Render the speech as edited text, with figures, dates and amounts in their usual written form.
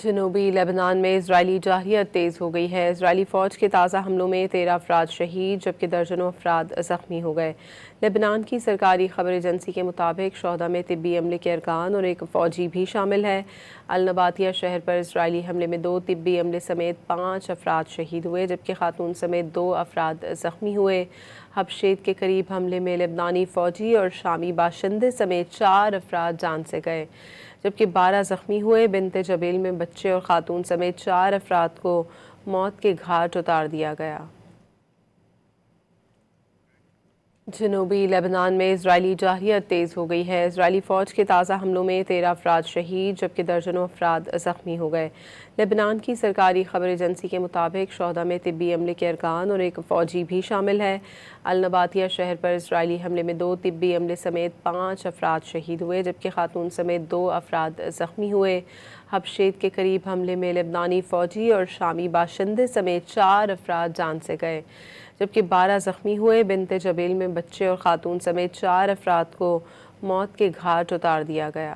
جنوبی لبنان میں اسرائیلی جارحیت تیز ہو گئی ہے۔ اسرائیلی فوج کے تازہ حملوں میں 13 افراد شہید جبکہ درجنوں افراد زخمی ہو گئے۔ لبنان کی سرکاری خبر ایجنسی کے مطابق شہداء میں طبی عملے کے ارکان اور ایک فوجی بھی شامل ہے۔ النباتیہ شہر پر اسرائیلی حملے میں 2 طبی عملے سمیت 5 افراد شہید ہوئے جبکہ خاتون سمیت 2 افراد زخمی ہوئے۔ حبشیت کے قریب حملے میں لبنانی فوجی اور شامی باشندے سمیت 4 افراد جان سے گئے جبکہ 12 زخمی ہوئے۔ بنت جبیل میں بچے اور خاتون سمیت 4 افراد کو موت کے گھاٹ اتار دیا گیا۔ جنوبی لبنان میں اسرائیلی جارحیت تیز ہو گئی ہے۔ اسرائیلی فوج کے تازہ حملوں میں 13 افراد شہید جبکہ درجنوں افراد زخمی ہو گئے۔ لبنان کی سرکاری خبر ایجنسی کے مطابق شہداء میں طبی عملے کے ارکان اور ایک فوجی بھی شامل ہے۔ النباتیہ شہر پر اسرائیلی حملے میں 2 طبی عملے سمیت 5 افراد شہید ہوئے جبکہ خاتون سمیت 2 افراد زخمی ہوئے۔ حبشیت کے قریب حملے میں لبنانی فوجی اور شامی باشندے سمیت 4 افراد جان سے گئے جبکہ 12 زخمی ہوئے۔ بنت جبیل میں بچے اور خاتون سمیت 4 افراد کو موت کے گھاٹ اتار دیا گیا۔